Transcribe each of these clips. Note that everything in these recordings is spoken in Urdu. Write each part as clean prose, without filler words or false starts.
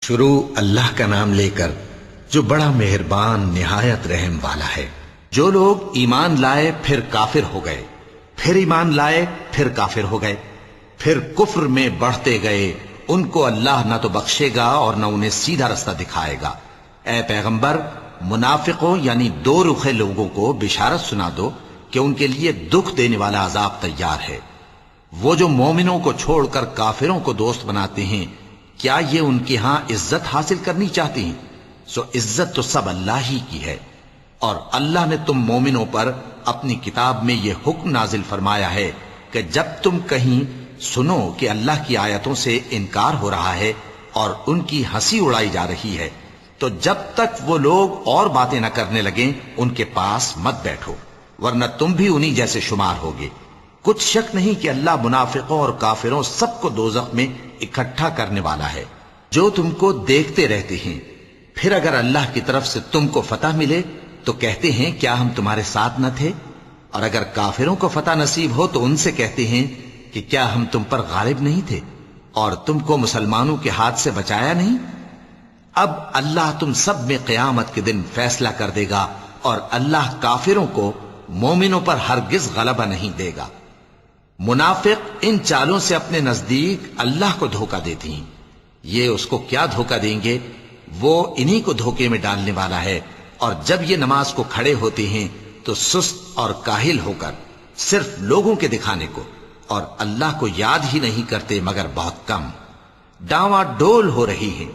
شروع اللہ کا نام لے کر جو بڑا مہربان نہایت رحم والا ہے۔ جو لوگ ایمان لائے پھر کافر ہو گئے، پھر ایمان لائے پھر کافر ہو گئے، پھر کفر میں بڑھتے گئے، ان کو اللہ نہ تو بخشے گا اور نہ انہیں سیدھا رستہ دکھائے گا۔ اے پیغمبر، منافقوں یعنی دو رخے لوگوں کو بشارت سنا دو کہ ان کے لیے دکھ دینے والا عذاب تیار ہے۔ وہ جو مومنوں کو چھوڑ کر کافروں کو دوست بناتے ہیں، کیا یہ ان کے ہاں عزت حاصل کرنی چاہتے ہیں؟ سو عزت تو سب اللہ ہی کی ہے۔ اور اللہ نے تم مومنوں پر اپنی کتاب میں یہ حکم نازل فرمایا ہے کہ جب تم کہیں سنو کہ اللہ کی آیتوں سے انکار ہو رہا ہے اور ان کی ہنسی اڑائی جا رہی ہے، تو جب تک وہ لوگ اور باتیں نہ کرنے لگیں ان کے پاس مت بیٹھو، ورنہ تم بھی انہی جیسے شمار ہوگے۔ کچھ شک نہیں کہ اللہ منافقوں اور کافروں سب کو دوزخ میں اکٹھا کرنے والا ہے، جو تم کو دیکھتے رہتے ہیں۔ پھر اگر اللہ کی طرف سے تم کو فتح ملے تو کہتے ہیں کیا ہم تمہارے ساتھ نہ تھے؟ اور اگر کافروں کو فتح نصیب ہو تو ان سے کہتے ہیں کہ کیا ہم تم پر غالب نہیں تھے اور تم کو مسلمانوں کے ہاتھ سے بچایا نہیں؟ اب اللہ تم سب میں قیامت کے دن فیصلہ کر دے گا، اور اللہ کافروں کو مومنوں پر ہرگز غلبہ نہیں دے گا۔ منافق ان چالوں سے اپنے نزدیک اللہ کو دھوکہ دیتی ہیں، یہ اس کو کیا دھوکہ دیں گے؟ وہ انہی کو دھوکے میں ڈالنے والا ہے۔ اور جب یہ نماز کو کھڑے ہوتے ہیں تو سست اور کاہل ہو کر صرف لوگوں کے دکھانے کو اور اللہ کو یاد ہی نہیں کرتے مگر بہت کم۔ ڈاواں ڈول ہو رہی ہیں،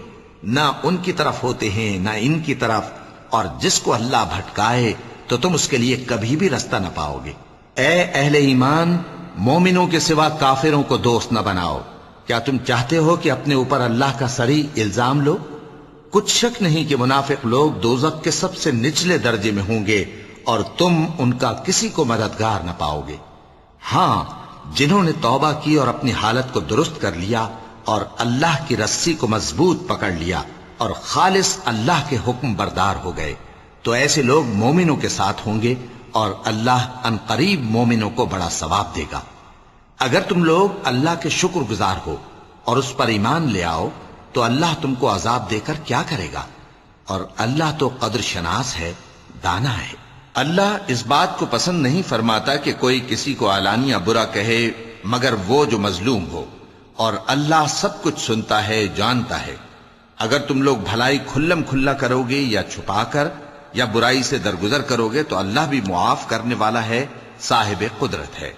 نہ ان کی طرف ہوتے ہیں نہ ان کی طرف، اور جس کو اللہ بھٹکائے تو تم اس کے لیے کبھی بھی رستہ نہ پاؤ گے۔ اے اہل ایمان، مومنوں کے سوا کافروں کو دوست نہ بناؤ۔ کیا تم چاہتے ہو کہ اپنے اوپر اللہ کا صریح الزام لو؟ کچھ شک نہیں کہ منافق لوگ دوزخ کے سب سے نچلے درجے میں ہوں گے اور تم ان کا کسی کو مددگار نہ پاؤ گے۔ ہاں، جنہوں نے توبہ کی اور اپنی حالت کو درست کر لیا اور اللہ کی رسی کو مضبوط پکڑ لیا اور خالص اللہ کے حکم بردار ہو گئے، تو ایسے لوگ مومنوں کے ساتھ ہوں گے اور اللہ عنقریب مومنوں کو بڑا ثواب دے گا۔ اگر تم لوگ اللہ کے شکر گزار ہو اور اس پر ایمان لے آؤ تو اللہ تم کو عذاب دے کر کیا کرے گا؟ اور اللہ تو قدر شناس ہے، دانا ہے۔ اللہ اس بات کو پسند نہیں فرماتا کہ کوئی کسی کو علانیہ برا کہے مگر وہ جو مظلوم ہو، اور اللہ سب کچھ سنتا ہے، جانتا ہے۔ اگر تم لوگ بھلائی کھلم کھلا کرو گے یا چھپا کر یا برائی سے درگزر کرو گے تو اللہ بھی معاف کرنے والا ہے، صاحب قدرت ہے۔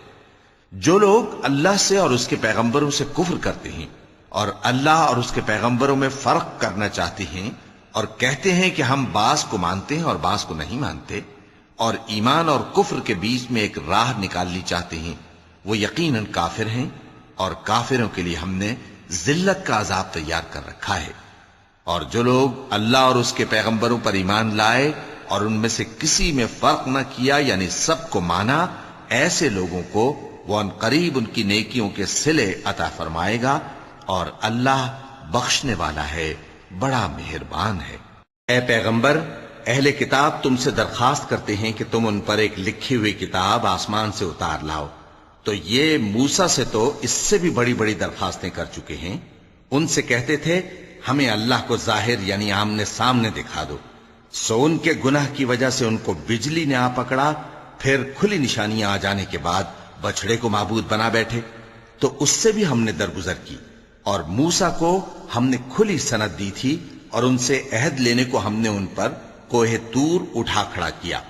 جو لوگ اللہ سے اور اس کے پیغمبروں سے کفر کرتے ہیں اور اللہ اور اس کے پیغمبروں میں فرق کرنا چاہتے ہیں اور کہتے ہیں کہ ہم بعض کو مانتے ہیں اور بعض کو نہیں مانتے، اور ایمان اور کفر کے بیچ میں ایک راہ نکالنی چاہتے ہیں، وہ یقیناً کافر ہیں، اور کافروں کے لیے ہم نے ذلت کا عذاب تیار کر رکھا ہے۔ اور جو لوگ اللہ اور اس کے پیغمبروں پر ایمان لائے اور ان میں سے کسی میں فرق نہ کیا یعنی سب کو مانا، ایسے لوگوں کو وہ عنقریب ان کی نیکیوں کے صلے عطا فرمائے گا، اور اللہ بخشنے والا ہے، بڑا مہربان ہے۔ اے پیغمبر، اہل کتاب تم سے درخواست کرتے ہیں کہ تم ان پر ایک لکھی ہوئی کتاب آسمان سے اتار لاؤ، تو یہ موسیٰ سے تو اس سے بھی بڑی بڑی درخواستیں کر چکے ہیں۔ ان سے کہتے تھے ہمیں اللہ کو ظاہر یعنی آمنے سامنے دکھا دو، سو ان کے گناہ کی وجہ سے ان کو بجلی نے آ پکڑا، پھر کھلی نشانیاں آ جانے کے بعد بچڑے کو معبود بنا بیٹھے، تو اس سے بھی ہم نے درگزر کی۔ اور موسیٰ کو ہم نے کھلی سند دی تھی، اور ان سے عہد لینے کو ہم نے ان پر کوہ طور اٹھا کھڑا کیا،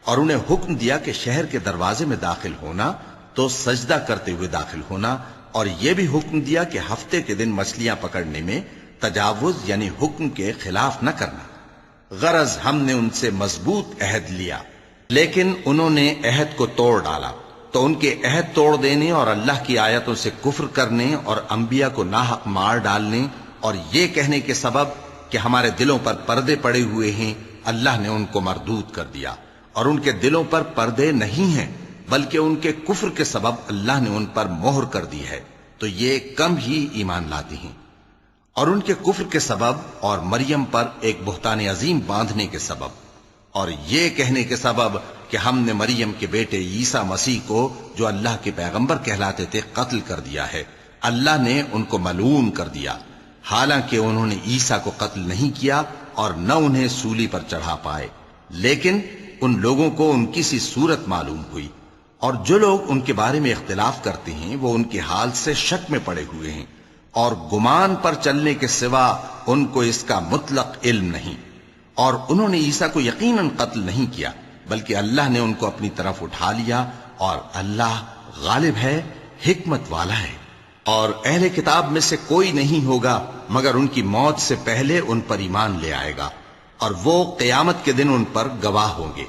اور انہیں حکم دیا کہ شہر کے دروازے میں داخل ہونا تو سجدہ کرتے ہوئے داخل ہونا، اور یہ بھی حکم دیا کہ ہفتے کے دن مچھلیاں پکڑنے میں تجاوز یعنی حکم کے خلاف نہ کرنا۔ غرض ہم نے ان سے مضبوط عہد لیا، لیکن انہوں نے عہد کو توڑ ڈالا، تو ان کے عہد توڑ دینے اور اللہ کی آیتوں سے کفر کرنے اور انبیاء کو ناحق مار ڈالنے اور یہ کہنے کے سبب کہ ہمارے دلوں پر پردے پڑے ہوئے ہیں، اللہ نے ان کو مردود کر دیا۔ اور ان کے دلوں پر پردے نہیں ہیں بلکہ ان کے کفر کے سبب اللہ نے ان پر مہر کر دی ہے، تو یہ کم ہی ایمان لاتے ہیں۔ اور ان کے کفر کے سبب اور مریم پر ایک بہتان عظیم باندھنے کے سبب اور یہ کہنے کے سبب کہ ہم نے مریم کے بیٹے عیسیٰ مسیح کو جو اللہ کے پیغمبر کہلاتے تھے قتل کر دیا ہے، اللہ نے ان کو ملعون کر دیا۔ حالانکہ انہوں نے عیسیٰ کو قتل نہیں کیا اور نہ انہیں سولی پر چڑھا پائے، لیکن ان لوگوں کو ان کی سی صورت معلوم ہوئی، اور جو لوگ ان کے بارے میں اختلاف کرتے ہیں وہ ان کے حال سے شک میں پڑے ہوئے ہیں، اور گمان پر چلنے کے سوا ان کو اس کا مطلق علم نہیں، اور انہوں نے عیسیٰ کو یقیناً قتل نہیں کیا بلکہ اللہ نے ان کو اپنی طرف اٹھا لیا، اور اللہ غالب ہے، حکمت والا ہے۔ اور اہل کتاب میں سے کوئی نہیں ہوگا مگر ان کی موت سے پہلے ان پر ایمان لے آئے گا، اور وہ قیامت کے دن ان پر گواہ ہوں گے۔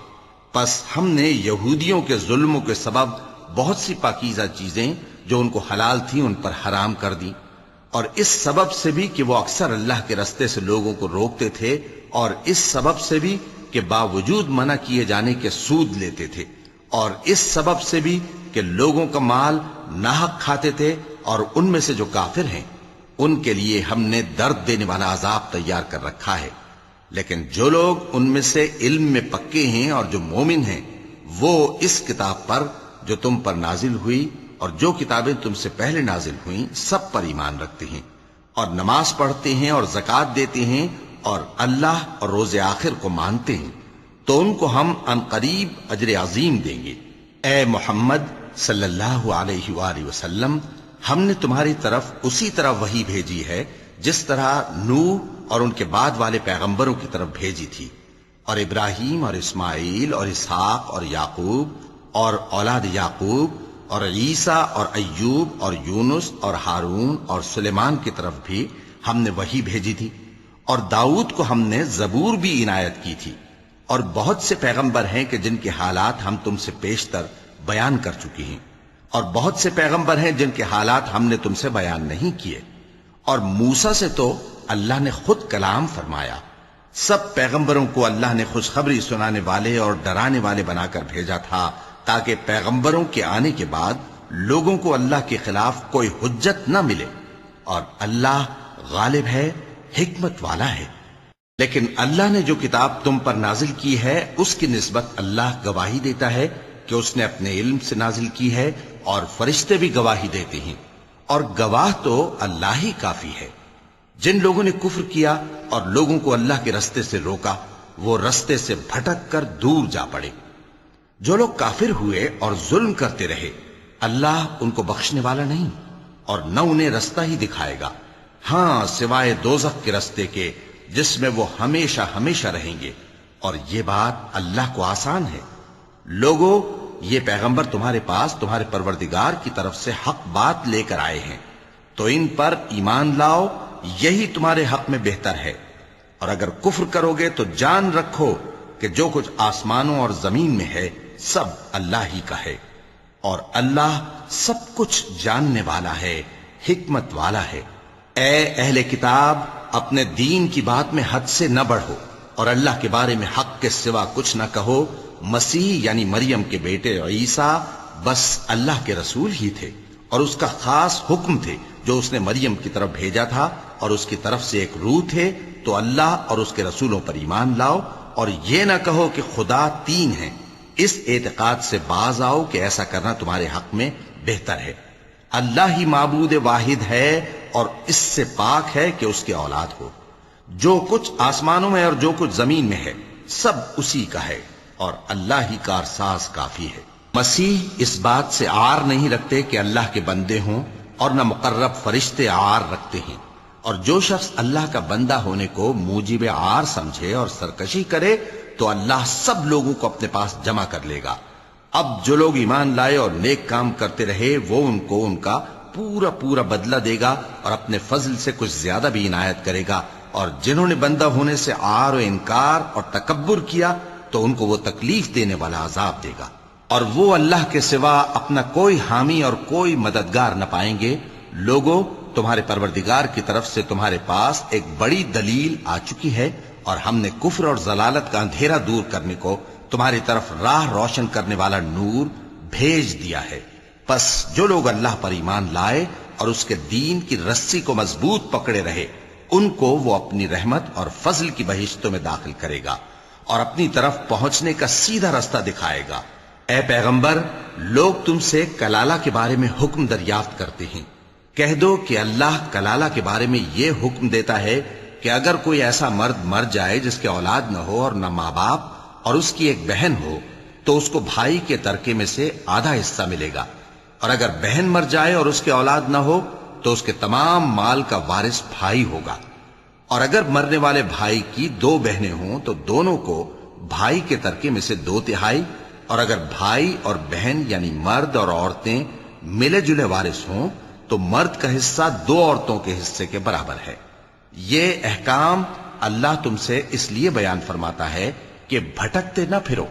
پس ہم نے یہودیوں کے ظلموں کے سبب بہت سی پاکیزہ چیزیں جو ان کو حلال تھیں ان پر حرام کر دیں، اور اس سبب سے بھی کہ وہ اکثر اللہ کے رستے سے لوگوں کو روکتے تھے، اور اس سبب سے بھی کہ باوجود منع کیے جانے کے سود لیتے تھے، اور اس سبب سے بھی کہ لوگوں کا مال ناحق کھاتے تھے، اور ان میں سے جو کافر ہیں ان کے لیے ہم نے درد دینے والا عذاب تیار کر رکھا ہے۔ لیکن جو لوگ ان میں سے علم میں پکے ہیں اور جو مومن ہیں وہ اس کتاب پر جو تم پر نازل ہوئی اور جو کتابیں تم سے پہلے نازل ہوئیں سب پر ایمان رکھتے ہیں، اور نماز پڑھتے ہیں اور زکوٰۃ دیتے ہیں، اور اللہ اور روز آخر کو مانتے ہیں، تو ان کو ہم عن قریب اجر عظیم دیں گے۔ اے محمد صلی اللہ علیہ وآلہ وسلم، ہم نے تمہاری طرف اسی طرح وحی بھیجی ہے جس طرح نوح اور ان کے بعد والے پیغمبروں کی طرف بھیجی تھی، اور ابراہیم اور اسماعیل اور اسحاق اور یعقوب اور اولاد یعقوب اور عیسیٰ اور ایوب اور یونس اور ہارون اور سلیمان کی طرف بھی ہم نے وحی بھیجی تھی، اور داؤد کو ہم نے زبور بھی عنایت کی تھی، اور بہت سے پیغمبر ہیں کہ جن کے حالات ہم تم سے پیشتر بیان کر چکے ہیں، اور بہت سے پیغمبر ہیں جن کے حالات ہم نے تم سے بیان نہیں کیے، اور موسیٰ سے تو اللہ نے خود کلام فرمایا۔ سب پیغمبروں کو اللہ نے خوشخبری سنانے والے اور ڈرانے والے بنا کر بھیجا تھا تاکہ پیغمبروں کے آنے کے بعد لوگوں کو اللہ کے خلاف کوئی حجت نہ ملے، اور اللہ غالب ہے، حکمت والا ہے۔ لیکن اللہ نے جو کتاب تم پر نازل کی ہے اس کی نسبت اللہ گواہی دیتا ہے کہ اس نے اپنے علم سے نازل کی ہے، اور فرشتے بھی گواہی دیتے ہیں، اور گواہ تو اللہ ہی کافی ہے۔ جن لوگوں نے کفر کیا اور لوگوں کو اللہ کے رستے سے روکا وہ رستے سے بھٹک کر دور جا پڑے۔ جو لوگ کافر ہوئے اور ظلم کرتے رہے اللہ ان کو بخشنے والا نہیں، اور نہ انہیں رستہ ہی دکھائے گا، ہاں سوائے دوزخ کے رستے کے جس میں وہ ہمیشہ ہمیشہ رہیں گے، اور یہ بات اللہ کو آسان ہے۔ لوگو، یہ پیغمبر تمہارے پاس تمہارے پروردگار کی طرف سے حق بات لے کر آئے ہیں، تو ان پر ایمان لاؤ، یہی تمہارے حق میں بہتر ہے، اور اگر کفر کرو گے تو جان رکھو کہ جو کچھ آسمانوں اور زمین میں ہے سب اللہ ہی کا ہے، اور اللہ سب کچھ جاننے والا ہے، حکمت والا ہے۔ اے اہل کتاب، اپنے دین کی بات میں حد سے نہ بڑھو، اور اللہ کے بارے میں حق کے سوا کچھ نہ کہو۔ مسیح یعنی مریم کے بیٹے عیسیٰ بس اللہ کے رسول ہی تھے، اور اس کا خاص حکم تھے جو اس نے مریم کی طرف بھیجا تھا، اور اس کی طرف سے ایک روح تھے، تو اللہ اور اس کے رسولوں پر ایمان لاؤ، اور یہ نہ کہو کہ خدا تین ہیں، اس اعتقاد سے باز آؤ کہ ایسا کرنا تمہارے حق میں بہتر ہے۔ اللہ ہی معبود واحد ہے اور اس سے پاک ہے کہ اس کی اولاد ہو۔ جو کچھ آسمانوں میں اور جو کچھ زمین میں ہے سب اسی کا ہے، اور اللہ ہی کارساز کافی ہے۔ مسیح اس بات سے عار نہیں رکھتے کہ اللہ کے بندے ہوں، اور نہ مقرب فرشتے عار رکھتے ہیں، اور جو شخص اللہ کا بندہ ہونے کو موجب عار سمجھے اور سرکشی کرے تو اللہ سب لوگوں کو اپنے پاس جمع کر لے گا۔ اب جو لوگ ایمان لائے اور نیک کام کرتے رہے وہ ان کو ان کا پورا پورا بدلہ دے گا، اور اپنے فضل سے کچھ زیادہ بھی عنایت کرے گا، اور جنہوں نے بندہ ہونے سے عار و انکار اور تکبر کیا تو ان کو وہ تکلیف دینے والا عذاب دے گا، اور وہ اللہ کے سوا اپنا کوئی حامی اور کوئی مددگار نہ پائیں گے۔ لوگوں، تمہارے پروردگار کی طرف سے تمہارے پاس ایک بڑی دلیل آ چکی ہے، اور ہم نے کفر اور ضلالت کا اندھیرا دور کرنے کو تمہاری طرف راہ روشن کرنے والا نور بھیج دیا ہے۔ پس جو لوگ اللہ پر ایمان لائے اور اس کے دین کی رسی کو مضبوط پکڑے رہے ان کو وہ اپنی رحمت اور فضل کی بہشتوں میں داخل کرے گا، اور اپنی طرف پہنچنے کا سیدھا رستہ دکھائے گا۔ اے پیغمبر، لوگ تم سے کلالہ کے بارے میں حکم دریافت کرتے ہیں، کہہ دو کہ اللہ کلالہ کے بارے میں یہ حکم دیتا ہے کہ اگر کوئی ایسا مرد مر جائے جس کے اولاد نہ ہو اور نہ ماں باپ اور اس کی ایک بہن ہو تو اس کو بھائی کے ترکے میں سے آدھا حصہ ملے گا، اور اگر بہن مر جائے اور اس کے اولاد نہ ہو تو اس کے تمام مال کا وارث بھائی ہوگا، اور اگر مرنے والے بھائی کی 2 بہنیں ہوں تو دونوں کو بھائی کے ترکے میں سے 2/3، اور اگر بھائی اور بہن یعنی مرد اور عورتیں ملے جلے وارث ہوں تو مرد کا حصہ 2 عورتوں کے حصے کے برابر ہے۔ یہ احکام اللہ تم سے اس لیے بیان فرماتا ہے کہ بھٹکتے نہ پھرو،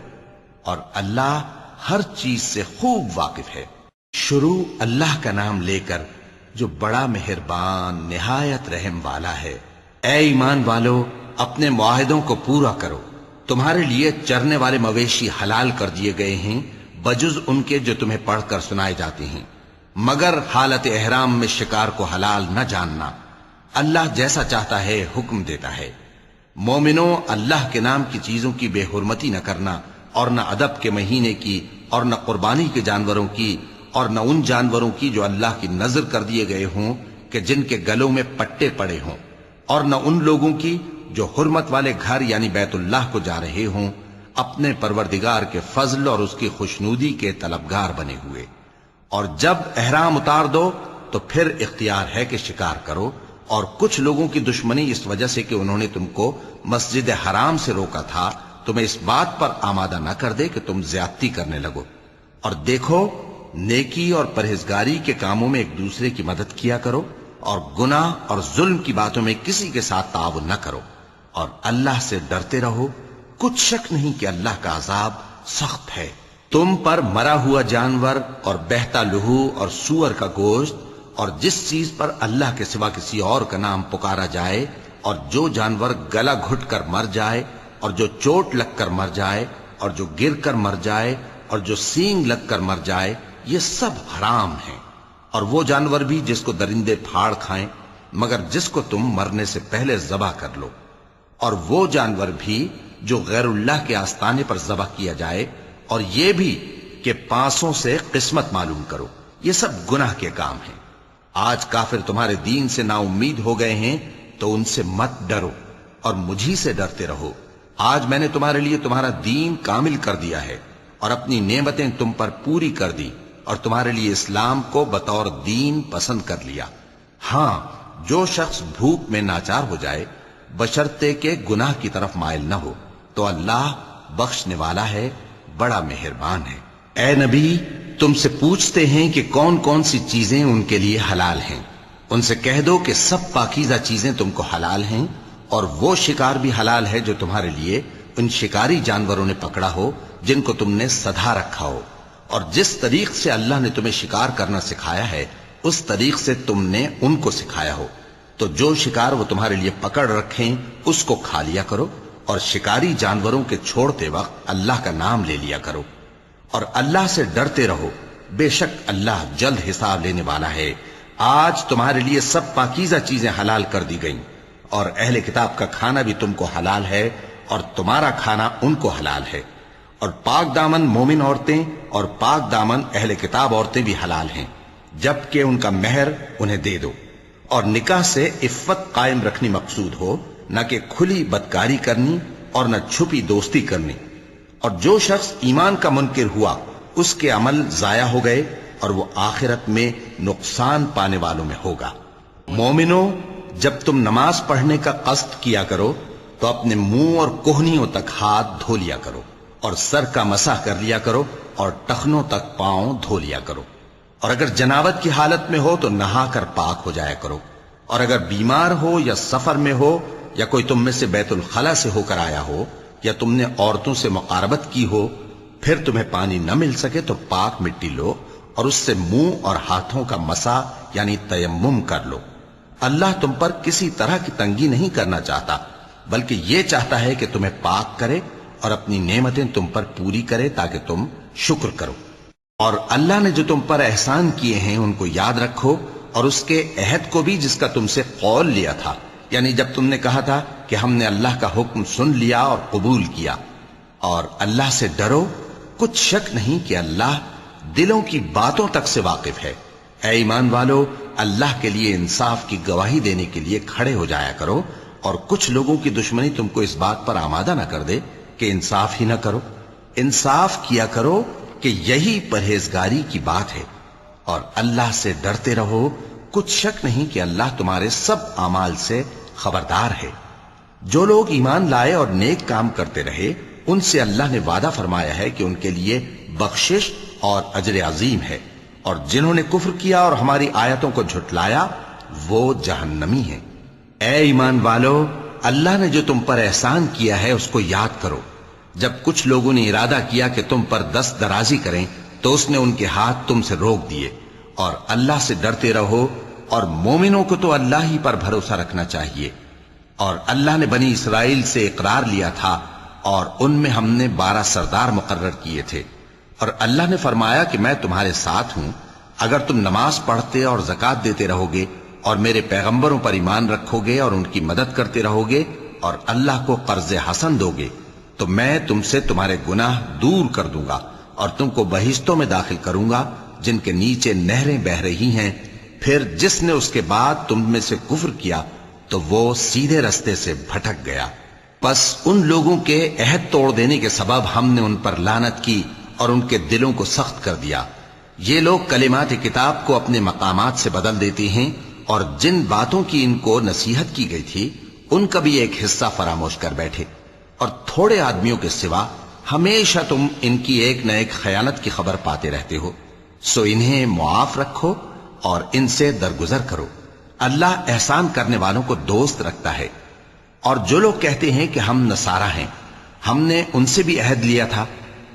اور اللہ ہر چیز سے خوب واقف ہے۔ شروع اللہ کا نام لے کر جو بڑا مہربان نہایت رحم والا ہے۔ اے ایمان والو، اپنے معاہدوں کو پورا کرو۔ تمہارے لیے چرنے والے مویشی حلال کر دیے گئے ہیں بجز ان کے جو تمہیں پڑھ کر سنائے جاتے ہیں، مگر حالت احرام میں شکار کو حلال نہ جاننا۔ اللہ جیسا چاہتا ہے حکم دیتا ہے۔ مومنوں، اللہ کے نام کی چیزوں کی بے حرمتی نہ کرنا، اور نہ ادب کے مہینے کی، اور نہ قربانی کے جانوروں کی، اور نہ ان جانوروں کی جو اللہ کی نذر کر دیے گئے ہوں کہ جن کے گلوں میں پٹے پڑے ہوں، اور نہ ان لوگوں کی جو حرمت والے گھر یعنی بیت اللہ کو جا رہے ہوں اپنے پروردگار کے فضل اور اس کی خوشنودی کے طلبگار بنے ہوئے۔ اور جب احرام اتار دو تو پھر اختیار ہے کہ شکار کرو، اور کچھ لوگوں کی دشمنی اس وجہ سے کہ انہوں نے تم کو مسجد حرام سے روکا تھا تمہیں اس بات پر آمادہ نہ کر دے کہ تم زیادتی کرنے لگو۔ اور دیکھو، نیکی اور پرہیزگاری کے کاموں میں ایک دوسرے کی مدد کیا کرو، اور گناہ اور ظلم کی باتوں میں کسی کے ساتھ تعاون نہ کرو، اور اللہ سے ڈرتے رہو۔ کچھ شک نہیں کہ اللہ کا عذاب سخت ہے۔ تم پر مرا ہوا جانور اور بہتا لہو اور سور کا گوشت اور جس چیز پر اللہ کے سوا کسی اور کا نام پکارا جائے، اور جو جانور گلا گھٹ کر مر جائے، اور جو چوٹ لگ کر مر جائے، اور جو گر کر مر جائے، اور جو سینگ لگ کر مر جائے، یہ سب حرام ہیں۔ اور وہ جانور بھی جس کو درندے پھاڑ کھائیں، مگر جس کو تم مرنے سے پہلے ذبح کر لو، اور وہ جانور بھی جو غیر اللہ کے آستانے پر ذبح کیا جائے، اور یہ بھی کہ پانسوں سے قسمت معلوم کرو، یہ سب گناہ کے کام ہیں۔ آج کافر تمہارے دین سے نا امید ہو گئے ہیں تو ان سے مت ڈرو اور مجھی سے ڈرتے رہو۔ آج میں نے تمہارے لیے تمہارا دین کامل کر دیا ہے اور اپنی نعمتیں تم پر پوری کر دی، اور تمہارے لیے اسلام کو بطور دین پسند کر لیا۔ ہاں، جو شخص بھوک میں ناچار ہو جائے بشرطے کہ گناہ کی طرف مائل نہ ہو تو اللہ بخشنے والا ہے، بڑا مہربان ہے۔ اے نبی، تم سے پوچھتے ہیں کہ کون کون سی چیزیں ان کے لیے حلال ہیں۔ ان سے کہہ دو کہ سب پاکیزہ چیزیں تم کو حلال ہیں، اور وہ شکار بھی حلال ہے جو تمہارے لیے ان شکاری جانوروں نے پکڑا ہو جن کو تم نے سدھا رکھا ہو، اور جس طریق سے اللہ نے تمہیں شکار کرنا سکھایا ہے اس طریق سے تم نے ان کو سکھایا ہو۔ تو جو شکار وہ تمہارے لیے پکڑ رکھیں اس کو کھا لیا کرو، اور شکاری جانوروں کے چھوڑتے وقت اللہ کا نام لے لیا کرو، اور اللہ سے ڈرتے رہو، بے شک اللہ جلد حساب لینے والا ہے۔ آج تمہارے لیے سب پاکیزہ چیزیں حلال کر دی گئیں، اور اہل کتاب کا کھانا بھی تم کو حلال ہے اور تمہارا کھانا ان کو حلال ہے، اور پاک دامن مومن عورتیں اور پاک دامن اہل کتاب عورتیں بھی حلال ہیں، جبکہ ان کا مہر انہیں دے دو، اور نکاح سے عفت قائم رکھنی مقصود ہو، نہ کہ کھلی بدکاری کرنی اور نہ چھپی دوستی کرنی۔ اور جو شخص ایمان کا منکر ہوا اس کے عمل ضائع ہو گئے اور وہ آخرت میں نقصان پانے والوں میں ہوگا۔ مومنوں، جب تم نماز پڑھنے کا قصد کیا کرو تو اپنے منہ اور کوہنیوں تک ہاتھ دھو لیا کرو، اور سر کا مسح کر لیا کرو، اور ٹخنوں تک پاؤں دھو لیا کرو، اور اگر جنابت کی حالت میں ہو تو نہا کر پاک ہو جایا کرو، اور اگر بیمار ہو یا سفر میں ہو یا کوئی تم میں سے بیت الخلا سے ہو کر آیا ہو یا تم نے عورتوں سے مقاربت کی ہو، پھر تمہیں پانی نہ مل سکے تو پاک مٹی لو اور اس سے منہ اور ہاتھوں کا مسح یعنی تیمم کر لو۔ اللہ تم پر کسی طرح کی تنگی نہیں کرنا چاہتا، بلکہ یہ چاہتا ہے کہ تمہیں پاک کرے اور اپنی نعمتیں تم پر پوری کرے تاکہ تم شکر کرو۔ اور اللہ نے جو تم پر احسان کیے ہیں ان کو یاد رکھو، اور اس کے عہد کو بھی جس کا تم سے قول لیا تھا، یعنی جب تم نے کہا تھا کہ ہم نے اللہ کا حکم سن لیا اور قبول کیا۔ اور اللہ سے ڈرو، کچھ شک نہیں کہ اللہ دلوں کی باتوں تک سے واقف ہے۔ اے ایمان والو، اللہ کے لیے انصاف کی گواہی دینے کے لیے کھڑے ہو جایا کرو، اور کچھ لوگوں کی دشمنی تم کو اس بات پر آمادہ نہ کر دے کہ انصاف ہی نہ کرو۔ انصاف کیا کرو کہ یہی پرہیزگاری کی بات ہے، اور اللہ سے ڈرتے رہو، کچھ شک نہیں کہ اللہ تمہارے سب اعمال سے خبردار ہے۔ جو لوگ ایمان لائے اور نیک کام کرتے رہے، ان سے اللہ نے وعدہ فرمایا ہے کہ ان کے لیے بخشش اور اجر عظیم ہے، اور جنہوں نے کفر کیا اور ہماری آیتوں کو جھٹلایا وہ جہنمی ہیں۔ اے ایمان والو، اللہ نے جو تم پر احسان کیا ہے اس کو یاد کرو۔ جب کچھ لوگوں نے ارادہ کیا کہ تم پر دست درازی کریں تو اس نے ان کے ہاتھ تم سے روک دیے، اور اللہ سے ڈرتے رہو، اور مومنوں کو تو اللہ ہی پر بھروسہ رکھنا چاہیے۔ اور اللہ نے بنی اسرائیل سے اقرار لیا تھا، اور ان میں ہم نے 12 سردار مقرر کیے تھے، اور اللہ نے فرمایا کہ میں تمہارے ساتھ ہوں، اگر تم نماز پڑھتے اور زکوٰۃ دیتے رہو گے اور میرے پیغمبروں پر ایمان رکھو گے اور ان کی مدد کرتے رہو گے اور اللہ کو قرض حسن دو گے تو میں تم سے تمہارے گناہ دور کر دوں گا اور تم کو بہشتوں میں داخل کروں گا جن کے نیچے نہریں بہ رہی ہیں۔ پھر جس نے اس کے بعد تم میں سے کفر کیا تو وہ سیدھے رستے سے بھٹک گیا۔ پس ان لوگوں کے عہد توڑ دینے کے سبب ہم نے ان پر لعنت کی اور ان کے دلوں کو سخت کر دیا۔ یہ لوگ کلمات کتاب کو اپنے مقامات سے بدل دیتے ہیں، اور جن باتوں کی ان کو نصیحت کی گئی تھی ان کا بھی ایک حصہ فراموش کر بیٹھے، اور تھوڑے آدمیوں کے سوا ہمیشہ تم ان کی ایک نہ ایک خیانت کی خبر پاتے رہتے ہو، سو انہیں معاف رکھو اور ان سے درگزر کرو۔ اللہ احسان کرنے والوں کو دوست رکھتا ہے۔ اور جو لوگ کہتے ہیں کہ ہم نصارہ ہیں، ہم نے ان سے بھی عہد لیا تھا،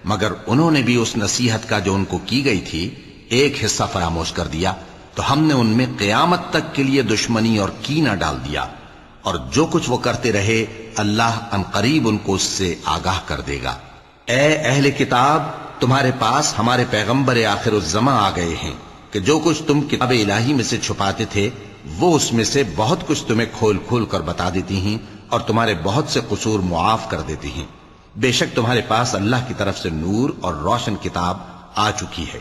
مگر انہوں نے بھی اس نصیحت کا جو ان کو کی گئی تھی ایک حصہ فراموش کر دیا، تو ہم نے ان میں قیامت تک کے لیے دشمنی اور کینہ ڈال دیا، اور جو کچھ وہ کرتے رہے اللہ عنقریب ان کو اس سے آگاہ کر دے گا۔ اے اہل کتاب، تمہارے پاس ہمارے پیغمبر آخر الزماں آ گئے ہیں کہ جو کچھ تم کتاب الہی میں سے چھپاتے تھے وہ اس میں سے بہت کچھ تمہیں کھول کھول کر بتا دیتی ہیں اور تمہارے بہت سے قصور معاف کر دیتی ہیں۔ بے شک تمہارے پاس اللہ کی طرف سے نور اور روشن کتاب آ چکی ہے،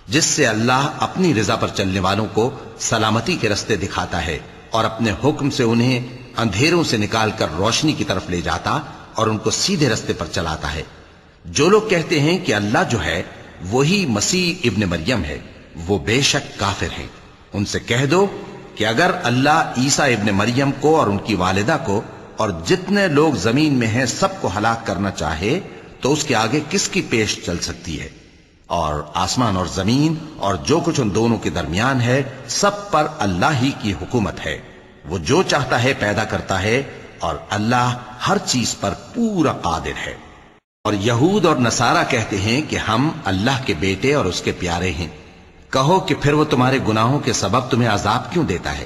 جس سے اللہ اپنی رضا پر چلنے والوں کو سلامتی کے رستے دکھاتا ہے اور اپنے حکم سے انہیں اندھیروں سے نکال کر روشنی کی طرف لے جاتا اور ان کو سیدھے رستے پر چلاتا ہے۔ جو لوگ کہتے ہیں کہ اللہ جو ہے وہی مسیح ابن مریم ہے، وہ بے شک کافر ہیں۔ ان سے کہہ دو کہ اگر اللہ عیسیٰ ابن مریم کو اور ان کی والدہ کو اور جتنے لوگ زمین میں ہیں سب کو ہلاک کرنا چاہے تو اس کے آگے کس کی پیش چل سکتی ہے؟ اور آسمان اور زمین اور جو کچھ ان دونوں کے درمیان ہے سب پر اللہ ہی کی حکومت ہے۔ وہ جو چاہتا ہے پیدا کرتا ہے، اور اللہ ہر چیز پر پورا قادر ہے۔ اور یہود اور نصارہ کہتے ہیں کہ ہم اللہ کے بیٹے اور اس کے پیارے ہیں۔ کہو کہ پھر وہ تمہارے گناہوں کے سبب تمہیں عذاب کیوں دیتا ہے؟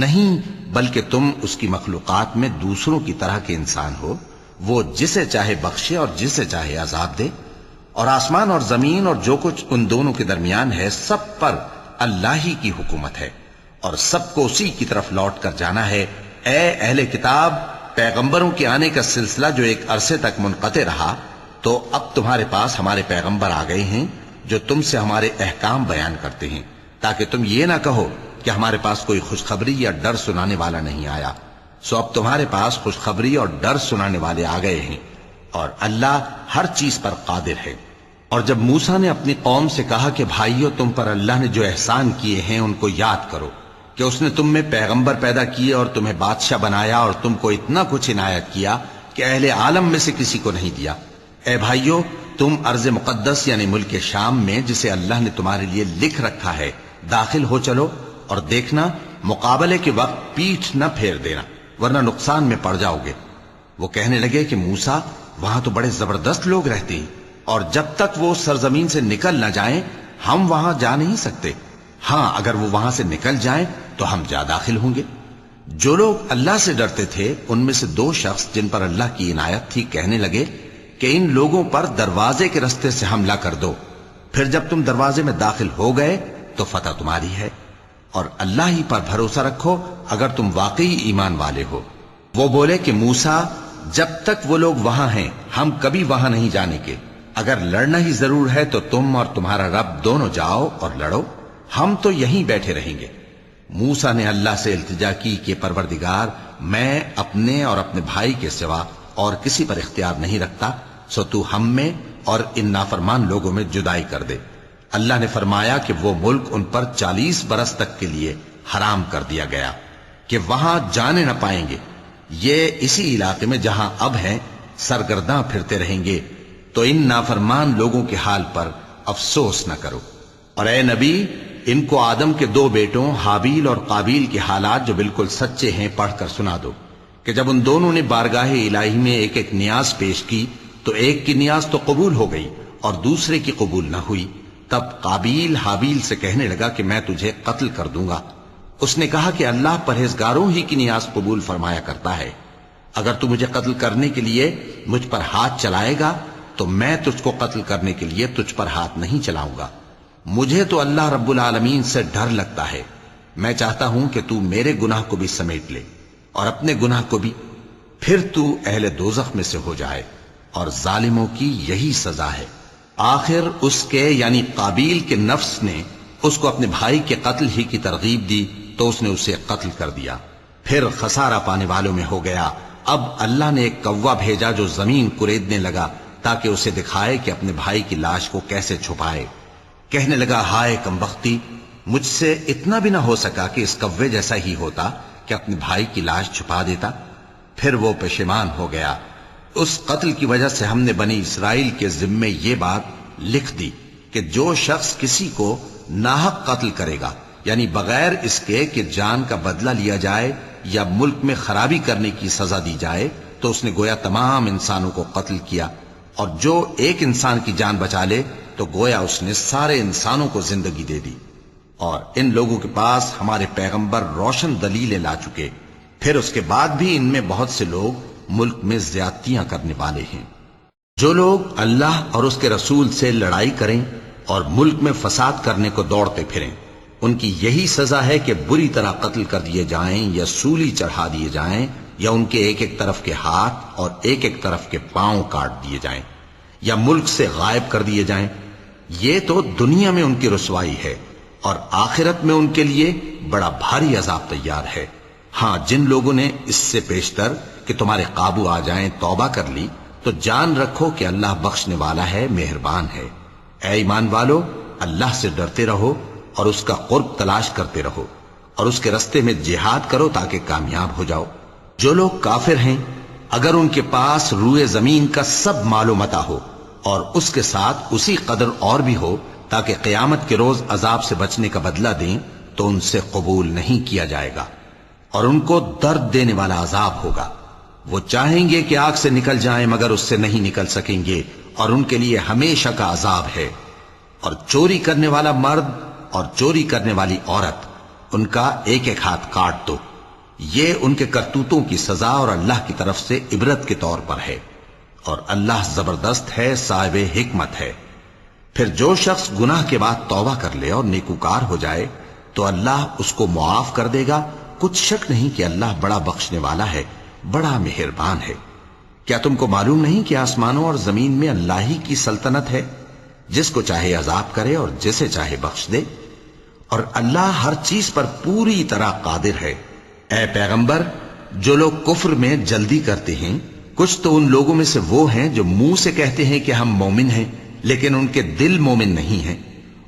نہیں، بلکہ تم اس کی مخلوقات میں دوسروں کی طرح کے انسان ہو، وہ جسے چاہے بخشے اور جسے چاہے عذاب دے۔ اور آسمان اور زمین اور جو کچھ ان دونوں کے درمیان ہے سب پر اللہ ہی کی حکومت ہے، اور سب کو اسی کی طرف لوٹ کر جانا ہے۔ اے اہل کتاب، پیغمبروں کے آنے کا سلسلہ جو ایک عرصے تک منقطع رہا، تو اب تمہارے پاس ہمارے پیغمبر آ گئے ہیں جو تم سے ہمارے احکام بیان کرتے ہیں، تاکہ تم یہ نہ کہو کہ ہمارے پاس کوئی خوشخبری یا ڈر سنانے والا نہیں آیا۔ سو اب تمہارے پاس خوشخبری اور ڈر سنانے والے آ گئے ہیں، اور اللہ ہر چیز پر قادر ہے۔ اور جب موسیٰ نے اپنی قوم سے کہا کہ بھائیو، تم پر اللہ نے جو احسان کیے ہیں ان کو یاد کرو، کہ اس نے تم میں پیغمبر پیدا کیے اور تمہیں بادشاہ بنایا اور تم کو اتنا کچھ عنایت کیا کہ اہل عالم میں سے کسی کو نہیں دیا۔ اے بھائیو، تم ارض مقدس یعنی ملک شام میں جسے اللہ نے تمہارے لیے لکھ رکھا ہے داخل ہو چلو، اور دیکھنا مقابلے کے وقت پیٹھ نہ پھیر دینا ورنہ نقصان میں پڑ جاؤ گے۔ وہ کہنے لگے کہ موسیٰ، وہاں تو بڑے زبردست لوگ رہتے ہیں، اور جب تک وہ سرزمین سے نکل نہ جائیں ہم وہاں جا نہیں سکتے۔ ہاں، اگر وہ وہاں سے نکل جائیں تو ہم جا داخل ہوں گے۔ جو لوگ اللہ سے ڈرتے تھے ان میں سے 2 شخص جن پر اللہ کی عنایت تھی کہنے لگے کہ ان لوگوں پر دروازے کے رستے سے حملہ کر دو، پھر جب تم دروازے میں داخل ہو گئے تو فتح تمہاری ہے، اور اللہ ہی پر بھروسہ رکھو اگر تم واقعی ایمان والے ہو۔ وہ بولے کہ موسیٰ، جب تک وہ لوگ وہاں ہیں ہم کبھی وہاں نہیں جانے کے، اگر لڑنا ہی ضرور ہے تو تم اور تمہارا رب دونوں جاؤ اور لڑو، ہم تو یہیں بیٹھے رہیں گے۔ موسیٰ نے اللہ سے التجا کی کہ پروردگار، میں اپنے اور اپنے بھائی کے سوا اور کسی پر اختیار نہیں رکھتا، سو تو ہم میں اور ان نافرمان لوگوں میں جدائی کر دے۔ اللہ نے فرمایا کہ وہ ملک ان پر 40 برس تک کے لیے حرام کر دیا گیا کہ وہاں جانے نہ پائیں گے۔ یہ اسی علاقے میں جہاں اب ہیں سرگرداں پھرتے رہیں گے، تو ان نافرمان لوگوں کے حال پر افسوس نہ کرو۔ اور اے نبی، ان کو آدم کے 2 بیٹوں حابیل اور قابیل کے حالات جو بالکل سچے ہیں پڑھ کر سنا دو کہ جب ان دونوں نے بارگاہ الہی میں ایک ایک نیاز پیش کی تو ایک کی نیاز تو قبول ہو گئی اور دوسرے کی قبول نہ ہوئی۔ تب قابیل حابیل سے کہنے لگا کہ میں تجھے قتل کر دوں گا۔ اس نے کہا کہ اللہ پرہیزگاروں ہی کی نیاز قبول فرمایا کرتا ہے، اگر تو مجھے قتل کرنے کے لیے مجھ پر ہاتھ چلائے گا تو میں تجھ کو قتل کرنے کے لیے تجھ پر ہاتھ نہیں چلاؤں گا۔ مجھے تو اللہ رب العالمین سے ڈر لگتا ہے، میں چاہتا ہوں کہ تو میرے گناہ کو بھی سمیٹ لے اور اپنے گناہ کو بھی، پھر تو اہل دوزخ میں سے ہو جائے، اور ظالموں کی یہی سزا ہے۔ آخر اس کے یعنی قابیل کے نفس نے اس کو اپنے بھائی کے قتل ہی کی ترغیب دی تو اس نے اسے قتل کر دیا، پھر خسارہ پانے والوں میں ہو گیا۔ اب اللہ نے ایک کوا بھیجا جو زمین کریدنے لگا تاکہ اسے دکھائے کہ اپنے بھائی کی لاش کو کیسے چھپائے۔ کہنے لگا، ہائے کمبختی، مجھ سے اتنا بھی نہ ہو سکا کہ اس کوے جیسا ہی ہوتا کہ اپنے بھائی کی لاش چھپا دیتا۔ پھر وہ پشیمان ہو گیا۔ اس قتل کی وجہ سے ہم نے بنی اسرائیل کے ذمے یہ بات لکھ دی کہ جو شخص کسی کو ناحق قتل کرے گا، یعنی بغیر اس کے کہ جان کا بدلہ لیا جائے یا ملک میں خرابی کرنے کی سزا دی جائے، تو اس نے گویا تمام انسانوں کو قتل کیا، اور جو ایک انسان کی جان بچا لے تو گویا اس نے سارے انسانوں کو زندگی دے دی۔ اور ان لوگوں کے پاس ہمارے پیغمبر روشن دلیلیں لا چکے، پھر اس کے بعد بھی ان میں بہت سے لوگ ملک میں زیادتیاں کرنے والے ہیں۔ جو لوگ اللہ اور اس کے رسول سے لڑائی کریں اور ملک میں فساد کرنے کو دوڑتے پھریں، ان کی یہی سزا ہے کہ بری طرح قتل کر دیے جائیں یا سولی چڑھا دیے جائیں، یا ان کے ایک ایک طرف کے ہاتھ اور ایک ایک طرف کے پاؤں کاٹ دیے جائیں، یا ملک سے غائب کر دیے جائیں۔ یہ تو دنیا میں ان کی رسوائی ہے، اور آخرت میں ان کے لیے بڑا بھاری عذاب تیار ہے۔ ہاں، جن لوگوں نے اس سے پیشتر کہ تمہارے قابو آ جائیں توبہ کر لی، تو جان رکھو کہ اللہ بخشنے والا ہے، مہربان ہے۔ اے ایمان والو، اللہ سے ڈرتے رہو اور اس کا قرب تلاش کرتے رہو، اور اس کے رستے میں جہاد کرو تاکہ کامیاب ہو جاؤ۔ جو لوگ کافر ہیں، اگر ان کے پاس روئے زمین کا سب مال و متاع ہو اور اس کے ساتھ اسی قدر اور بھی ہو تاکہ قیامت کے روز عذاب سے بچنے کا بدلہ دیں، تو ان سے قبول نہیں کیا جائے گا، اور ان کو درد دینے والا عذاب ہوگا۔ وہ چاہیں گے کہ آگ سے نکل جائیں مگر اس سے نہیں نکل سکیں گے، اور ان کے لیے ہمیشہ کا عذاب ہے۔ اور چوری کرنے والا مرد اور چوری کرنے والی عورت، ان کا ایک ایک ہاتھ کاٹ دو۔ یہ ان کے کرتوتوں کی سزا اور اللہ کی طرف سے عبرت کے طور پر ہے، اور اللہ زبردست ہے، صاحب حکمت ہے۔ پھر جو شخص گناہ کے بعد توبہ کر لے اور نیکوکار ہو جائے تو اللہ اس کو معاف کر دے گا۔ کچھ شک نہیں کہ اللہ بڑا بخشنے والا ہے، بڑا مہربان ہے۔ کیا تم کو معلوم نہیں کہ آسمانوں اور زمین میں اللہ ہی کی سلطنت ہے، جس کو چاہے عذاب کرے اور جسے چاہے بخش دے، اور اللہ ہر چیز پر پوری طرح قادر ہے۔ اے پیغمبر، جو لوگ کفر میں جلدی کرتے ہیں، کچھ تو ان لوگوں میں سے وہ ہیں جو منہ سے کہتے ہیں کہ ہم مومن ہیں لیکن ان کے دل مومن نہیں ہیں،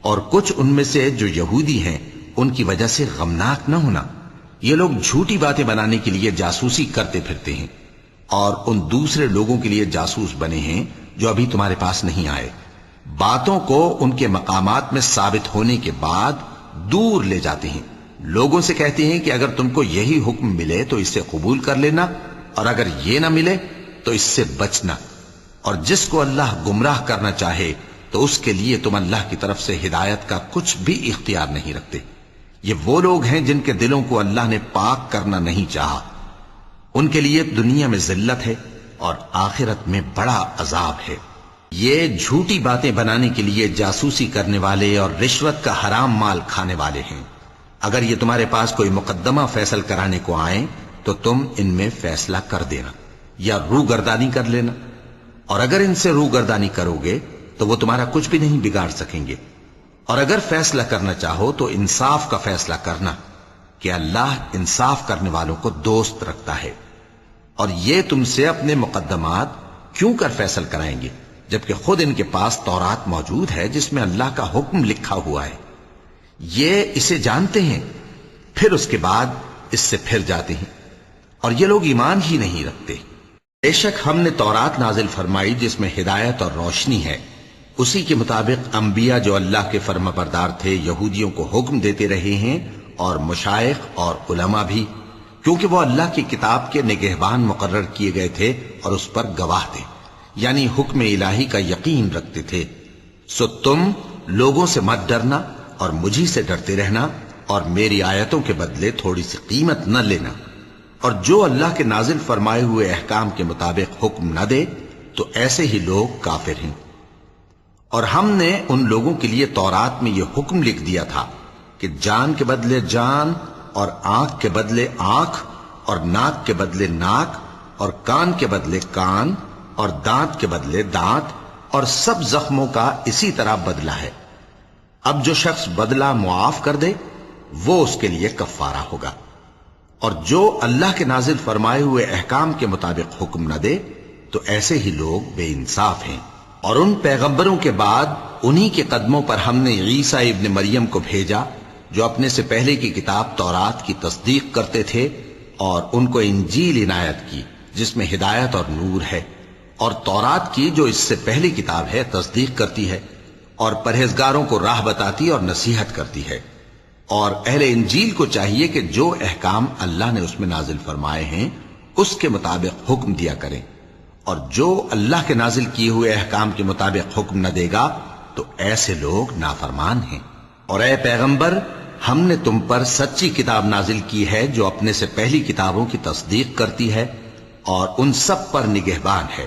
اور کچھ ان میں سے جو یہودی ہیں، ان کی وجہ سے غمناک نہ ہونا۔ یہ لوگ جھوٹی باتیں بنانے کے لیے جاسوسی کرتے پھرتے ہیں، اور ان دوسرے لوگوں کے لیے جاسوس بنے ہیں جو ابھی تمہارے پاس نہیں آئے۔ باتوں کو ان کے مقامات میں ثابت ہونے کے بعد دور لے جاتے ہیں، لوگوں سے کہتے ہیں کہ اگر تم کو یہی حکم ملے تو اسے قبول کر لینا، اور اگر یہ نہ ملے تو اس سے بچنا، اور جس کو اللہ گمراہ کرنا چاہے تو اس کے لیے تم اللہ کی طرف سے ہدایت کا کچھ بھی اختیار نہیں رکھتے۔ یہ وہ لوگ ہیں جن کے دلوں کو اللہ نے پاک کرنا نہیں چاہا، ان کے لیے دنیا میں ذلت ہے اور آخرت میں بڑا عذاب ہے۔ یہ جھوٹی باتیں بنانے کے لیے جاسوسی کرنے والے اور رشوت کا حرام مال کھانے والے ہیں۔ اگر یہ تمہارے پاس کوئی مقدمہ فیصل کرانے کو آئیں تو تم ان میں فیصلہ کر دینا یا روگردانی کر لینا، اور اگر ان سے روگردانی کرو گے تو وہ تمہارا کچھ بھی نہیں بگاڑ سکیں گے۔ اور اگر فیصلہ کرنا چاہو تو انصاف کا فیصلہ کرنا کہ اللہ انصاف کرنے والوں کو دوست رکھتا ہے۔ اور یہ تم سے اپنے مقدمات کیوں کر فیصل کرائیں گے جبکہ خود ان کے پاس تورات موجود ہے جس میں اللہ کا حکم لکھا ہوا ہے۔ یہ اسے جانتے ہیں، پھر اس کے بعد اس سے پھر جاتے ہیں، اور یہ لوگ ایمان ہی نہیں رکھتے۔ بے شک ہم نے تورات نازل فرمائی جس میں ہدایت اور روشنی ہے، اسی کے مطابق انبیاء جو اللہ کے فرما بردار تھے یہودیوں کو حکم دیتے رہے ہیں، اور مشائخ اور علماء بھی، کیونکہ وہ اللہ کی کتاب کے نگہبان مقرر کیے گئے تھے اور اس پر گواہ تھے، یعنی حکم الہی کا یقین رکھتے تھے۔ سو تم لوگوں سے مت ڈرنا اور مجھی سے ڈرتے رہنا، اور میری آیتوں کے بدلے تھوڑی سی قیمت نہ لینا، اور جو اللہ کے نازل فرمائے ہوئے احکام کے مطابق حکم نہ دے تو ایسے ہی لوگ کافر ہیں۔ اور ہم نے ان لوگوں کے لیے تورات میں یہ حکم لکھ دیا تھا کہ جان کے بدلے جان، اور آنکھ کے بدلے آنکھ، اور ناک کے بدلے ناک، اور کان کے بدلے کان، اور دانت کے بدلے دانت، اور سب زخموں کا اسی طرح بدلہ ہے۔ اب جو شخص بدلہ معاف کر دے وہ اس کے لیے کفارہ ہوگا، اور جو اللہ کے نازل فرمائے ہوئے احکام کے مطابق حکم نہ دے تو ایسے ہی لوگ بے انصاف ہیں۔ اور ان پیغمبروں کے بعد انہی کے قدموں پر ہم نے عیسیٰ ابن مریم کو بھیجا جو اپنے سے پہلے کی کتاب تورات کی تصدیق کرتے تھے، اور ان کو انجیل عنایت کی جس میں ہدایت اور نور ہے، اور تورات کی جو اس سے پہلی کتاب ہے تصدیق کرتی ہے، اور پرہیزگاروں کو راہ بتاتی اور نصیحت کرتی ہے۔ اور اہل انجیل کو چاہیے کہ جو احکام اللہ نے اس میں نازل فرمائے ہیں اس کے مطابق حکم دیا کریں، اور جو اللہ کے نازل کیے ہوئے احکام کے مطابق حکم نہ دے گا تو ایسے لوگ نافرمان ہیں۔ اور اے پیغمبر، ہم نے تم پر سچی کتاب نازل کی ہے جو اپنے سے پہلی کتابوں کی تصدیق کرتی ہے اور ان سب پر نگہبان ہے،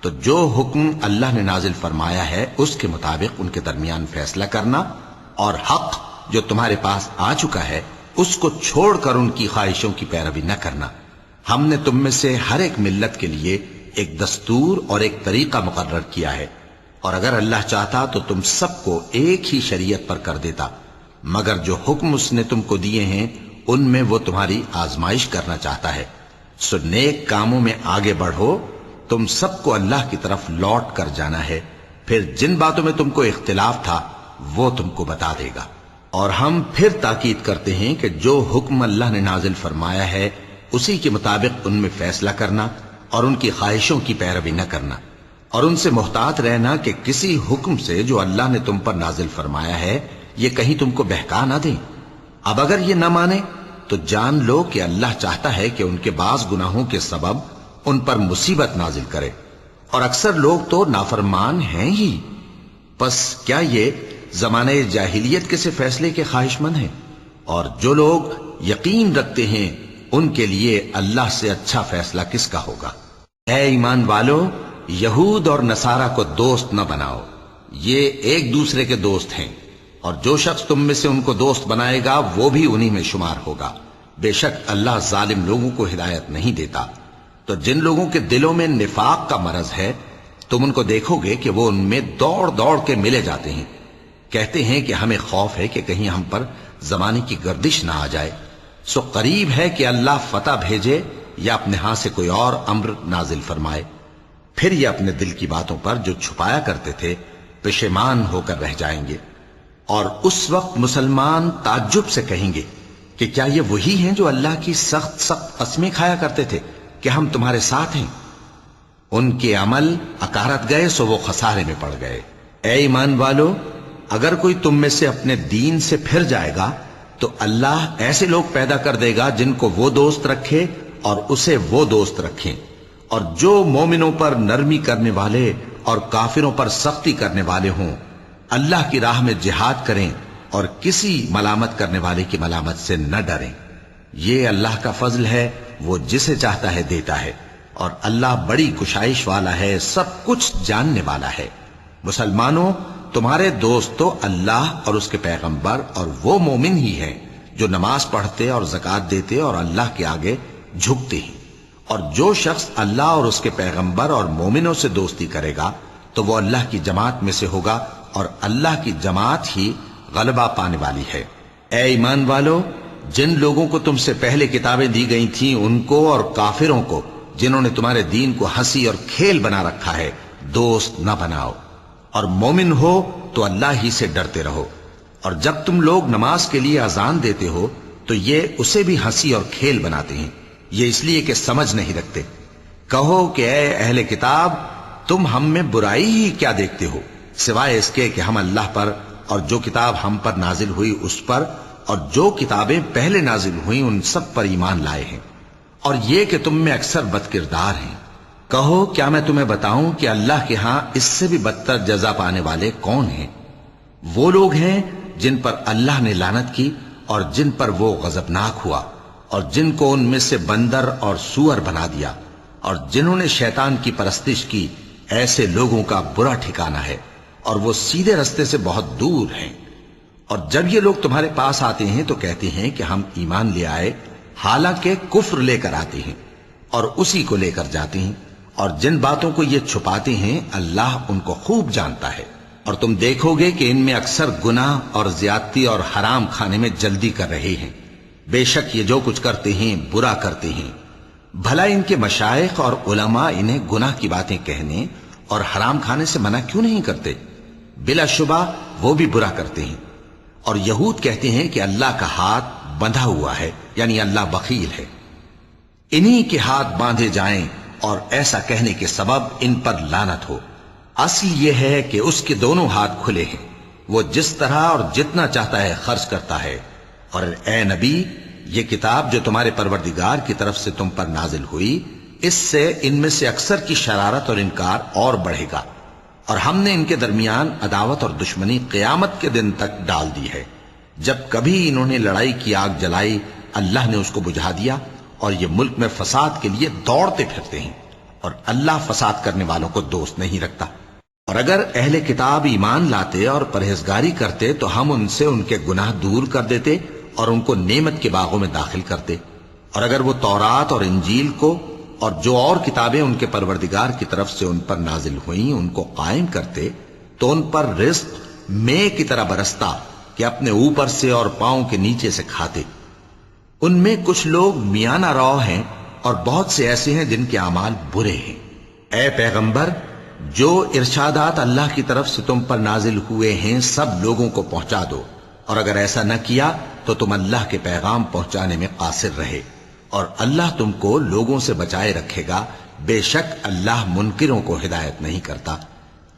تو جو حکم اللہ نے نازل فرمایا ہے اس کے مطابق ان کے درمیان فیصلہ کرنا، اور حق جو تمہارے پاس آ چکا ہے اس کو چھوڑ کر ان کی خواہشوں کی پیروی نہ کرنا۔ ہم نے تم میں سے ہر ایک ملت کے لیے ایک دستور اور ایک طریقہ مقرر کیا ہے، اور اگر اللہ چاہتا تو تم سب کو ایک ہی شریعت پر کر دیتا، مگر جو حکم اس نے تم کو دیے ہیں ان میں وہ تمہاری آزمائش کرنا چاہتا ہے۔ سو نیک کاموں میں آگے بڑھو، تم سب کو اللہ کی طرف لوٹ کر جانا ہے، پھر جن باتوں میں تم کو اختلاف تھا وہ تم کو بتا دے گا۔ اور ہم پھر تاکید کرتے ہیں کہ جو حکم اللہ نے نازل فرمایا ہے اسی کے مطابق ان میں فیصلہ کرنا، اور ان کی خواہشوں کی پیروی نہ کرنا، اور ان سے محتاط رہنا کہ کسی حکم سے جو اللہ نے تم پر نازل فرمایا ہے یہ کہیں تم کو بہکا نہ دیں۔ اب اگر یہ نہ مانے تو جان لو کہ اللہ چاہتا ہے کہ ان کے بعض گناہوں کے سبب ان پر مصیبت نازل کرے، اور اکثر لوگ تو نافرمان ہیں ہی۔ پس کیا یہ زمانہ جاہلیت کے سے فیصلے کے خواہش مند ہیں؟ اور جو لوگ یقین رکھتے ہیں ان کے لیے اللہ سے اچھا فیصلہ کس کا ہوگا؟ اے ایمان والو، یہود اور نصارہ کو دوست نہ بناؤ، یہ ایک دوسرے کے دوست ہیں، اور جو شخص تم میں سے ان کو دوست بنائے گا وہ بھی انہی میں شمار ہوگا۔ بے شک اللہ ظالم لوگوں کو ہدایت نہیں دیتا۔ تو جن لوگوں کے دلوں میں نفاق کا مرض ہے تم ان کو دیکھو گے کہ وہ ان میں دوڑ دوڑ کے ملے جاتے ہیں، کہتے ہیں کہ ہمیں خوف ہے کہ کہیں ہم پر زمانے کی گردش نہ آ جائے۔ سو قریب ہے کہ اللہ فتح بھیجے یا اپنے ہاں سے کوئی اور امر نازل فرمائے، پھر یہ اپنے دل کی باتوں پر جو چھپایا کرتے تھے پشیمان ہو کر رہ جائیں گے۔ اور اس وقت مسلمان تعجب سے کہیں گے کہ کیا یہ وہی ہیں جو اللہ کی سخت سخت قسمیں کھایا کرتے تھے کہ ہم تمہارے ساتھ ہیں؟ ان کے عمل اکارت گئے سو وہ خسارے میں پڑ گئے۔ اے ایمان والو، اگر کوئی تم میں سے اپنے دین سے پھر جائے گا تو اللہ ایسے لوگ پیدا کر دے گا جن کو وہ دوست رکھے اور اسے وہ دوست رکھیں، اور جو مومنوں پر نرمی کرنے والے اور کافروں پر سختی کرنے والے ہوں، اللہ کی راہ میں جہاد کریں اور کسی ملامت کرنے والے کی ملامت سے نہ ڈریں۔ یہ اللہ کا فضل ہے، وہ جسے چاہتا ہے دیتا ہے، اور اللہ بڑی کشائش والا ہے، سب کچھ جاننے والا ہے۔ مسلمانوں، تمہارے دوست تو اللہ اور اس کے پیغمبر اور وہ مومن ہی ہیں جو نماز پڑھتے اور زکوٰۃ دیتے اور اللہ کے آگے جھکتے ہیں۔ اور جو شخص اللہ اور اس کے پیغمبر اور مومنوں سے دوستی کرے گا تو وہ اللہ کی جماعت میں سے ہوگا، اور اللہ کی جماعت ہی غلبہ پانے والی ہے۔ اے ایمان والو، جن لوگوں کو تم سے پہلے کتابیں دی گئی تھیں ان کو اور کافروں کو جنہوں نے تمہارے دین کو ہنسی اور کھیل بنا رکھا ہے دوست نہ بناؤ، اور مومن ہو تو اللہ ہی سے ڈرتے رہو۔ اور جب تم لوگ نماز کے لیے اذان دیتے ہو تو یہ اسے بھی ہنسی اور کھیل بناتے ہیں، یہ اس لیے کہ سمجھ نہیں رکھتے۔ کہو کہ اے اہل کتاب، تم ہم میں برائی ہی کیا دیکھتے ہو، سوائے اس کے کہ ہم اللہ پر اور جو کتاب ہم پر نازل ہوئی اس پر اور جو کتابیں پہلے نازل ہوئیں ان سب پر ایمان لائے ہیں، اور یہ کہ تم میں اکثر بد کردار ہیں۔ کہو کیا میں تمہیں بتاؤں کہ اللہ کے ہاں اس سے بھی بدتر جزا پانے والے کون ہیں؟ وہ لوگ ہیں جن پر اللہ نے لعنت کی اور جن پر وہ غضبناک ہوا، اور جن کو ان میں سے بندر اور سور بنا دیا، اور جنہوں نے شیطان کی پرستش کی، ایسے لوگوں کا برا ٹھکانہ ہے اور وہ سیدھے رستے سے بہت دور ہیں۔ اور جب یہ لوگ تمہارے پاس آتے ہیں تو کہتے ہیں کہ ہم ایمان لے آئے، حالانکہ کفر لے کر آتے ہیں اور اسی کو لے کر جاتے ہیں، اور جن باتوں کو یہ چھپاتے ہیں اللہ ان کو خوب جانتا ہے۔ اور تم دیکھو گے کہ ان میں اکثر گناہ اور زیادتی اور حرام کھانے میں جلدی کر رہے ہیں، بے شک یہ جو کچھ کرتے ہیں برا کرتے ہیں۔ بھلا ان کے مشائخ اور علماء انہیں گناہ کی باتیں کہنے اور حرام کھانے سے منع کیوں نہیں کرتے؟ بلا شبہ وہ بھی برا کرتے ہیں۔ اور یہود کہتے ہیں کہ اللہ کا ہاتھ بندھا ہوا ہے، یعنی اللہ بخیل ہے، انہی کے ہاتھ باندھے جائیں، اور ایسا کہنے کے سبب ان پر لعنت ہو۔ اصل یہ ہے کہ اس کے دونوں ہاتھ کھلے ہیں، وہ جس طرح اور جتنا چاہتا ہے خرچ کرتا ہے۔ اور اے نبی، یہ کتاب جو تمہارے پروردگار کی طرف سے تم پر نازل ہوئی، اس سے ان میں سے اکثر کی شرارت اور انکار اور بڑھے گا، اور ہم نے ان کے درمیان عداوت اور دشمنی قیامت کے دن تک ڈال دی ہے۔ جب کبھی انہوں نے لڑائی کی آگ جلائی، اللہ نے اس کو بجھا دیا، اور یہ ملک میں فساد کے لیے دوڑتے پھرتے ہیں، اور اللہ فساد کرنے والوں کو دوست نہیں رکھتا۔ اور اگر اہل کتاب ایمان لاتے اور پرہیزگاری کرتے تو ہم ان سے ان کے گناہ دور کر دیتے اور ان کو نعمت کے باغوں میں داخل کرتے۔ اور اگر وہ تورات اور انجیل کو اور جو اور کتابیں ان کے پروردگار کی طرف سے ان پر نازل ہوئیں ان کو قائم کرتے تو ان پر رزق مے کی طرح برستا کہ اپنے اوپر سے اور پاؤں کے نیچے سے کھاتے۔ ان میں کچھ لوگ میانہ رو ہیں اور بہت سے ایسے ہیں جن کے اعمال برے ہیں۔ اے پیغمبر، جو ارشادات اللہ کی طرف سے تم پر نازل ہوئے ہیں سب لوگوں کو پہنچا دو، اور اگر ایسا نہ کیا تو تم اللہ کے پیغام پہنچانے میں قاصر رہے، اور اللہ تم کو لوگوں سے بچائے رکھے گا، بے شک اللہ منکروں کو ہدایت نہیں کرتا۔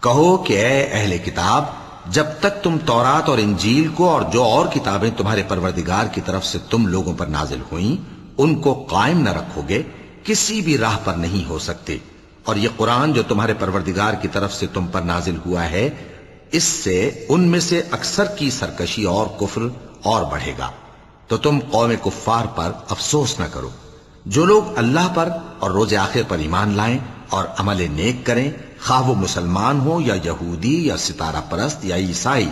کہو کہ اے اہل کتاب، جب تک تم تورات اور انجیل کو اور جو اور کتابیں تمہارے پروردگار کی طرف سے تم لوگوں پر نازل ہوئیں ان کو قائم نہ رکھو گے، کسی بھی راہ پر نہیں ہو سکتے۔ اور یہ قرآن جو تمہارے پروردگار کی طرف سے تم پر نازل ہوا ہے، اس سے ان میں سے اکثر کی سرکشی اور کفر اور بڑھے گا، تو تم قوم کفار پر افسوس نہ کرو۔ جو لوگ اللہ پر اور روز آخر پر ایمان لائیں اور عمل نیک کریں، خواہ وہ مسلمان ہو یا یہودی یا ستارہ پرست یا عیسائی،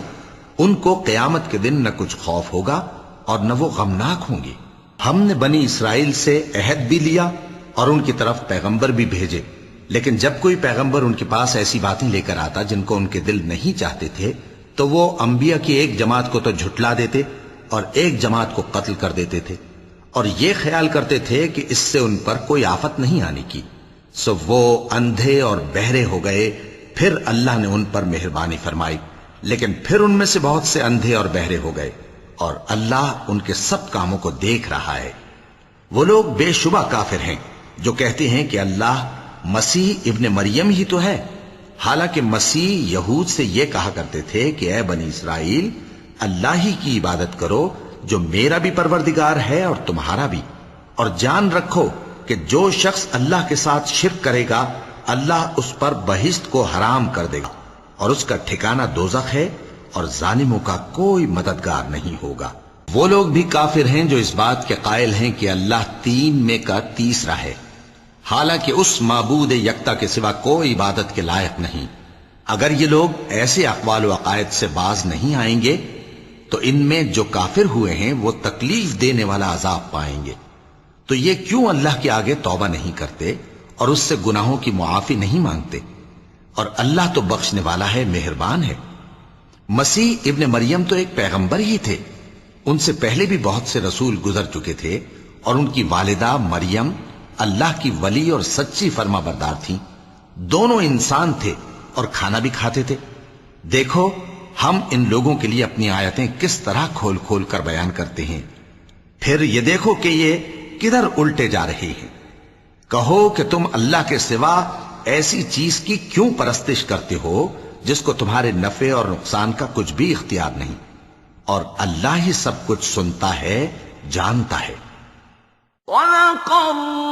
ان کو قیامت کے دن نہ کچھ خوف ہوگا اور نہ وہ غمناک ہوں گے۔ ہم نے بنی اسرائیل سے عہد بھی لیا اور ان کی طرف پیغمبر بھی بھیجے، لیکن جب کوئی پیغمبر ان کے پاس ایسی باتیں لے کر آتا جن کو ان کے دل نہیں چاہتے تھے تو وہ انبیاء کی ایک جماعت کو تو جھٹلا دیتے اور ایک جماعت کو قتل کر دیتے تھے، اور یہ خیال کرتے تھے کہ اس سے ان پر کوئی آفت نہیں آنے کی، سو وہ اندھے اور بہرے ہو گئے۔ پھر اللہ نے ان پر مہربانی فرمائی، لیکن پھر ان میں سے بہت سے اندھے اور بہرے ہو گئے، اور اللہ ان کے سب کاموں کو دیکھ رہا ہے۔ وہ لوگ بے شبہ کافر ہیں جو کہتے ہیں کہ اللہ مسیح ابن مریم ہی تو ہے، حالانکہ مسیح یہود سے یہ کہا کرتے تھے کہ اے بنی اسرائیل، اللہ ہی کی عبادت کرو جو میرا بھی پروردگار ہے اور تمہارا بھی، اور جان رکھو کہ جو شخص اللہ کے ساتھ شرک کرے گا اللہ اس پر بہشت کو حرام کر دے گا، اور اس کا ٹھکانہ دوزخ ہے، اور ظالموں کا کوئی مددگار نہیں ہوگا۔ وہ لوگ بھی کافر ہیں جو اس بات کے قائل ہیں کہ اللہ تین میں کا تیسرا ہے، حالانکہ اس معبود یکتا کے سوا کوئی عبادت کے لائق نہیں۔ اگر یہ لوگ ایسے اقوال و عقائد سے باز نہیں آئیں گے تو ان میں جو کافر ہوئے ہیں وہ تکلیف دینے والا عذاب پائیں گے۔ تو یہ کیوں اللہ کے آگے توبہ نہیں کرتے اور اس سے گناہوں کی معافی نہیں مانگتے؟ اور اللہ تو بخشنے والا ہے، مہربان ہے۔ مسیح ابن مریم تو ایک پیغمبر ہی تھے، ان سے پہلے بھی بہت سے رسول گزر چکے تھے، اور ان کی والدہ مریم اللہ کی ولی اور سچی فرما بردار تھیں۔ دونوں انسان تھے اور کھانا بھی کھاتے تھے۔ دیکھو ہم ان لوگوں کے لیے اپنی آیتیں کس طرح کھول کھول کر بیان کرتے ہیں، پھر یہ دیکھو کہ یہ کدھر الٹے جا رہے ہیں۔ کہو کہ تم اللہ کے سوا ایسی چیز کی کیوں پرستش کرتے ہو جس کو تمہارے نفع اور نقصان کا کچھ بھی اختیار نہیں، اور اللہ ہی سب کچھ سنتا ہے، جانتا ہے۔ وَلَقَدْ